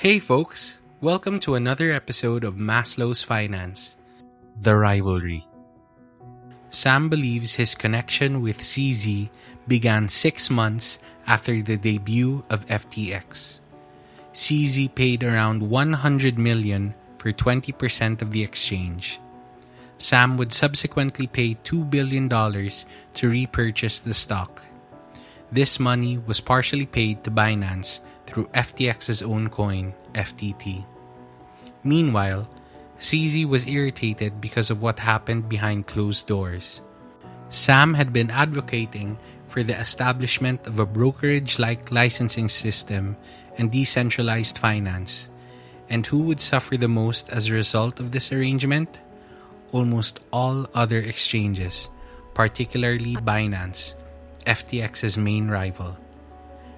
Hey folks, welcome to another episode of Maslow's Finance, The Rivalry. Sam believes his connection with CZ began 6 months after the debut of FTX. CZ paid around $100 million for 20% of the exchange. Sam would subsequently pay $2 billion to repurchase the stock. This money was partially paid to Binance through FTX's own coin, FTT. Meanwhile, CZ was irritated because of what happened behind closed doors. Sam had been advocating for the establishment of a brokerage-like licensing system and decentralized finance. And who would suffer the most as a result of this arrangement? Almost all other exchanges, particularly Binance, FTX's main rival.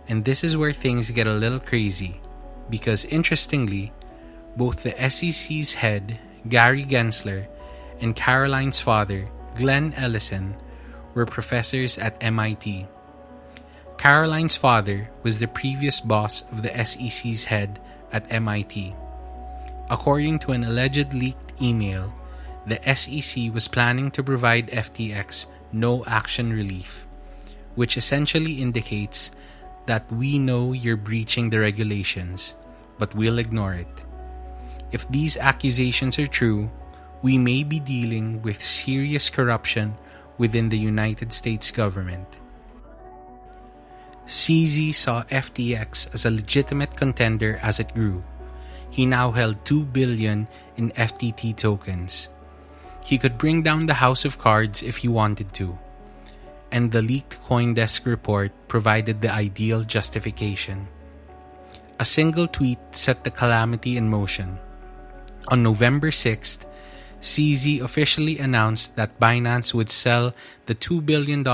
And this is where things get a little crazy, because interestingly, both the SEC's head, Gary Gensler, and Caroline's father, Glenn Ellison, were professors at MIT. Caroline's father was the previous boss of the SEC's head at MIT. According to an alleged leaked email, the SEC was planning to provide FTX no action relief, which essentially indicates that we know you're breaching the regulations, but we'll ignore it. If these accusations are true, we may be dealing with serious corruption within the United States government. CZ saw FTX as a legitimate contender as it grew. He now held $2 billion in FTT tokens. He could bring down the house of cards if he wanted to. And the leaked CoinDesk report provided the ideal justification. A single tweet set the calamity in motion. On November 6th, CZ officially announced that Binance would sell the $2 billion in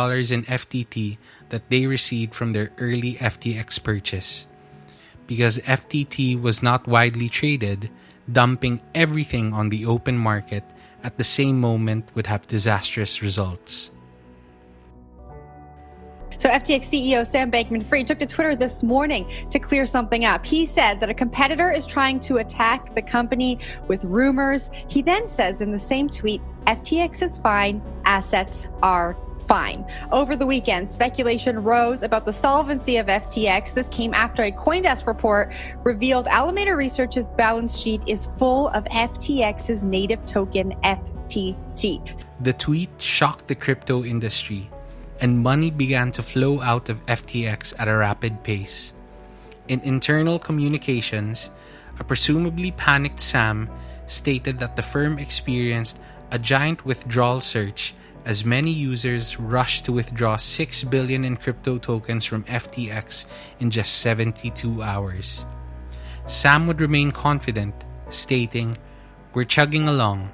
FTT that they received from their early FTX purchase. Because FTT was not widely traded, dumping everything on the open market at the same moment would have disastrous results. So FTX CEO Sam Bankman-Fried took to Twitter this morning to clear something up. He said that a competitor is trying to attack the company with rumors. He then says in the same tweet, FTX is fine, assets are fine. Over the weekend, speculation rose about the solvency of FTX. This came after a CoinDesk report revealed Alameda Research's balance sheet is full of FTX's native token, FTT. The tweet shocked the crypto industry, and money began to flow out of FTX at a rapid pace. In internal communications, a presumably panicked Sam stated that the firm experienced a giant withdrawal surge as many users rushed to withdraw $6 billion in crypto tokens from FTX in just 72 hours. Sam would remain confident, stating, "We're chugging along.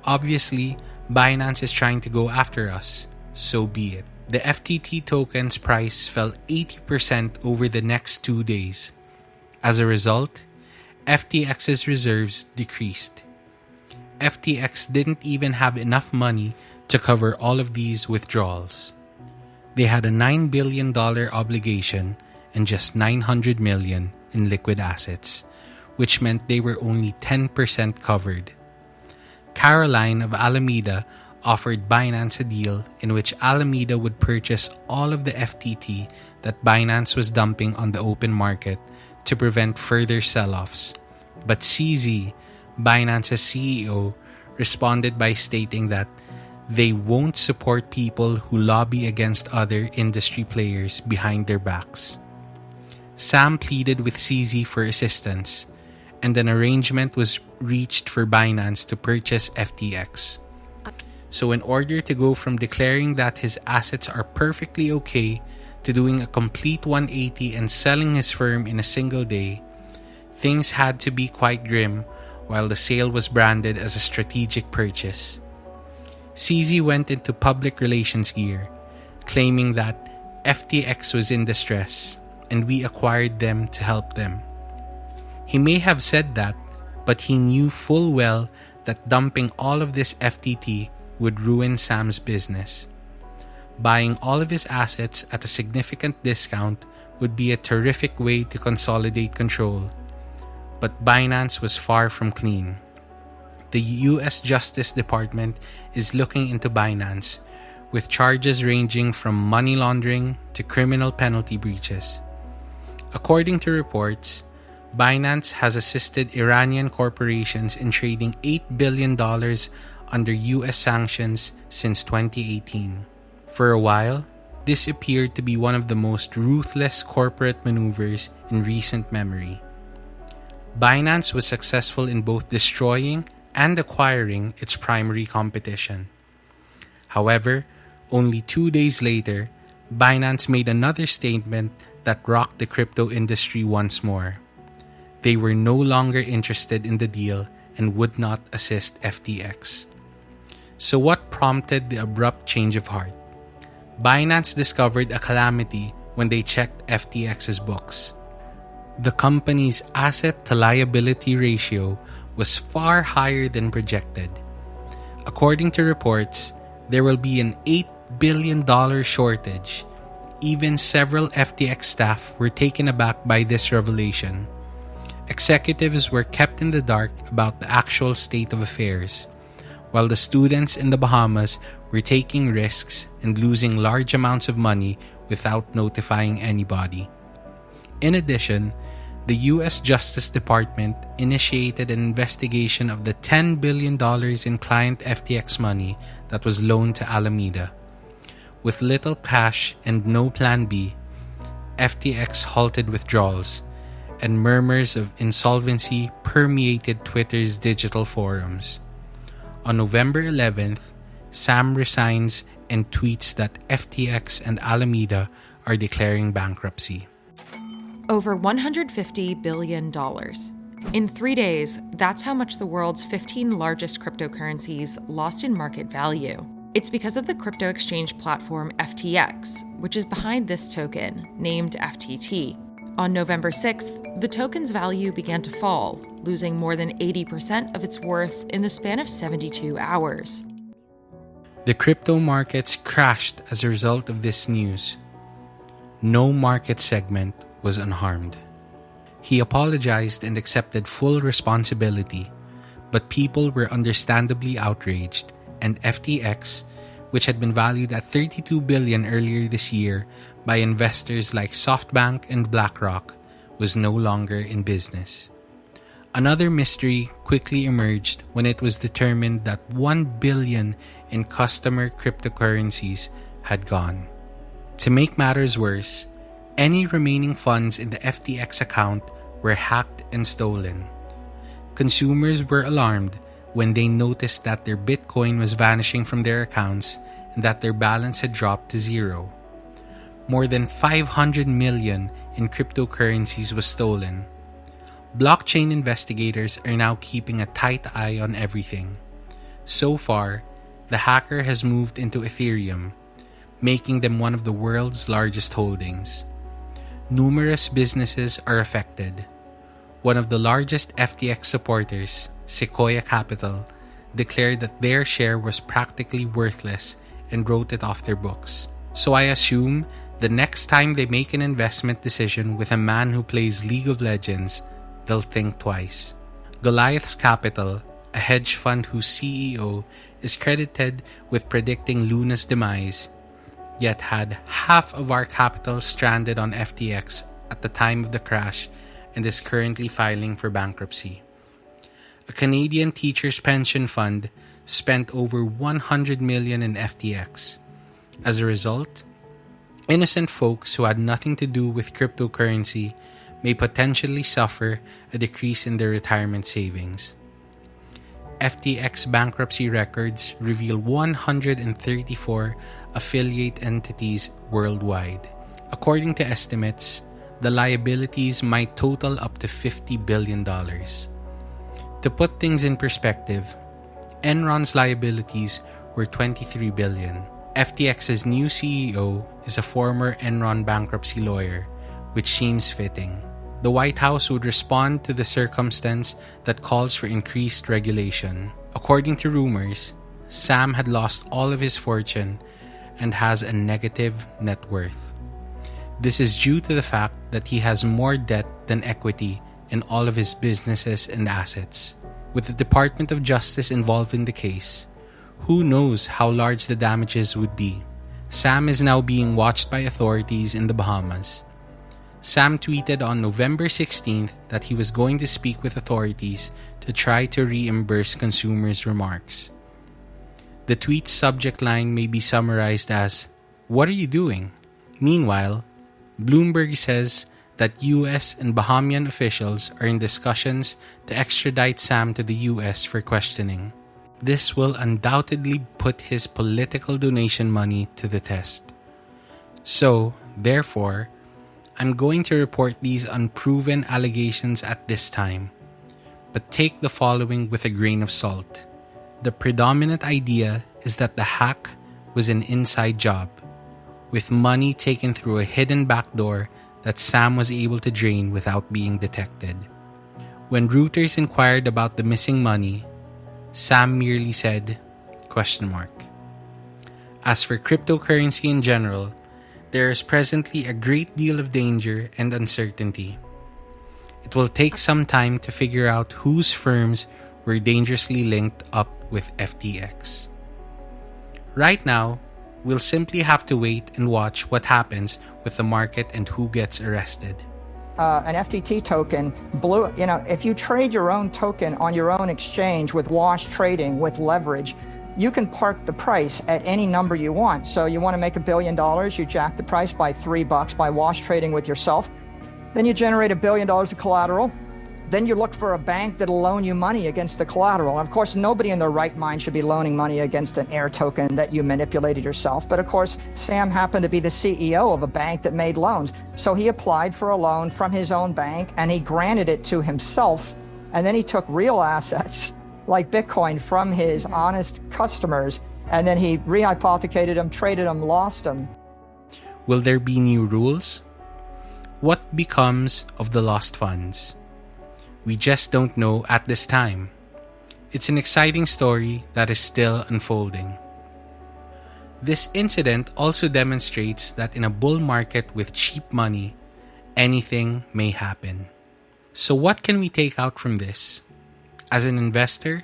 Obviously, Binance is trying to go after us. So be it." The FTT token's price fell 80% over the next 2 days. As a result, FTX's reserves decreased. FTX didn't even have enough money to cover all of these withdrawals. They had a $9 billion obligation and just $900 million in liquid assets, which meant they were only 10% covered. Caroline of Alameda offered Binance a deal in which Alameda would purchase all of the FTT that Binance was dumping on the open market to prevent further sell-offs. But CZ, Binance's CEO, responded by stating that they won't support people who lobby against other industry players behind their backs. Sam pleaded with CZ for assistance, and an arrangement was reached for Binance to purchase FTX. So in order to go from declaring that his assets are perfectly okay to doing a complete 180 and selling his firm in a single day, things had to be quite grim while the sale was branded as a strategic purchase. CZ went into public relations gear, claiming that FTX was in distress and we acquired them to help them. He may have said that, but he knew full well that dumping all of this FTT would ruin Sam's business. Buying all of his assets at a significant discount would be a terrific way to consolidate control. But Binance was far from clean. The U.S. Justice Department is looking into Binance, with charges ranging from money laundering to criminal penalty breaches. According to reports, Binance has assisted Iranian corporations in trading $8 billion under U.S. sanctions since 2018. For a while, this appeared to be one of the most ruthless corporate maneuvers in recent memory. Binance was successful in both destroying and acquiring its primary competition. However, only 2 days later, Binance made another statement that rocked the crypto industry once more. They were no longer interested in the deal and would not assist FTX. So what prompted the abrupt change of heart? Binance discovered a calamity when they checked FTX's books. The company's asset-to-liability ratio was far higher than projected. According to reports, there will be an $8 billion shortage. Even several FTX staff were taken aback by this revelation. Executives were kept in the dark about the actual state of affairs, while the students in the Bahamas were taking risks and losing large amounts of money without notifying anybody. In addition, the U.S. Justice Department initiated an investigation of the $10 billion in client FTX money that was loaned to Alameda. With little cash and no plan B, FTX halted withdrawals, and murmurs of insolvency permeated Twitter's digital forums. On November 11th, Sam resigns and tweets that FTX and Alameda are declaring bankruptcy. Over $150 billion. In 3 days, that's how much the world's 15 largest cryptocurrencies lost in market value. It's because of the crypto exchange platform FTX, which is behind this token, named FTT. On November 6th, the token's value began to fall, losing more than 80% of its worth in the span of 72 hours. The crypto markets crashed as a result of this news. No market segment was unharmed. He apologized and accepted full responsibility, but people were understandably outraged, and FTX, which had been valued at $32 billion earlier this year by investors like SoftBank and BlackRock, was no longer in business. Another mystery quickly emerged when it was determined that $1 billion in customer cryptocurrencies had gone. To make matters worse, any remaining funds in the FTX account were hacked and stolen. Consumers were alarmed when they noticed that their Bitcoin was vanishing from their accounts and that their balance had dropped to zero. More than 500 million in cryptocurrencies was stolen. Blockchain investigators are now keeping a tight eye on everything. So far, the hacker has moved into Ethereum, making them one of the world's largest holdings. Numerous businesses are affected. One of the largest FTX supporters, Sequoia Capital, declared that their share was practically worthless and wrote it off their books. So I assume the next time they make an investment decision with a man who plays League of Legends, they'll think twice. Goliath's Capital, a hedge fund whose CEO is credited with predicting Luna's demise, yet had half of our capital stranded on FTX at the time of the crash and is currently filing for bankruptcy. A Canadian teachers' pension fund spent over $100 million in FTX. As a result, innocent folks who had nothing to do with cryptocurrency may potentially suffer a decrease in their retirement savings. FTX bankruptcy records reveal 134 affiliate entities worldwide. According to estimates, the liabilities might total up to $50 billion. To put things in perspective, Enron's liabilities were $23 billion. FTX's new CEO is a former Enron bankruptcy lawyer, which seems fitting. The White House would respond to the circumstance that calls for increased regulation. According to rumors, Sam had lost all of his fortune and has a negative net worth. This is due to the fact that he has more debt than equity and all of his businesses and assets. With the Department of Justice involved in the case, who knows how large the damages would be. Sam is now being watched by authorities in the Bahamas. Sam tweeted on November 16th that he was going to speak with authorities to try to reimburse consumers' remarks. The tweet's subject line may be summarized as, "What are you doing?" Meanwhile, Bloomberg says that US and Bahamian officials are in discussions to extradite Sam to the US for questioning. This will undoubtedly put his political donation money to the test. So, therefore, I'm going to report these unproven allegations at this time, but take the following with a grain of salt. The predominant idea is that the hack was an inside job, with money taken through a hidden backdoor that Sam was able to drain without being detected. When Reuters inquired about the missing money, Sam merely said, ? As for cryptocurrency in general, there is presently a great deal of danger and uncertainty. It will take some time to figure out whose firms were dangerously linked up with FTX. Right now, we'll simply have to wait and watch what happens with the market and who gets arrested. An FTT token blew, if you trade your own token on your own exchange with wash trading, with leverage, you can park the price at any number you want. So you want to make $1 billion, you jack the price by $3 by wash trading with yourself. Then you generate $1 billion of collateral. Then you look for a bank that'll loan you money against the collateral. And of course, nobody in their right mind should be loaning money against an air token that you manipulated yourself. But of course, Sam happened to be the CEO of a bank that made loans. So he applied for a loan from his own bank and he granted it to himself. And then he took real assets like Bitcoin from his honest customers. And then he rehypothecated them, traded them, lost them. Will there be new rules? What becomes of the lost funds? We just don't know at this time. It's an exciting story that is still unfolding. This incident also demonstrates that in a bull market with cheap money, anything may happen. So what can we take out from this? As an investor,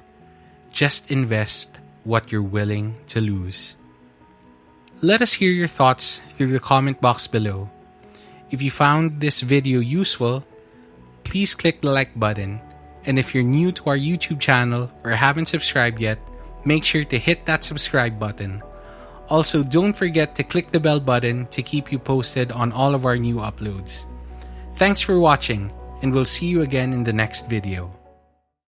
just invest what you're willing to lose. Let us hear your thoughts through the comment box below. If you found this video useful, please click the like button. And if you're new to our YouTube channel or haven't subscribed yet, make sure to hit that subscribe button. Also, don't forget to click the bell button to keep you posted on all of our new uploads. Thanks for watching, and we'll see you again in the next video.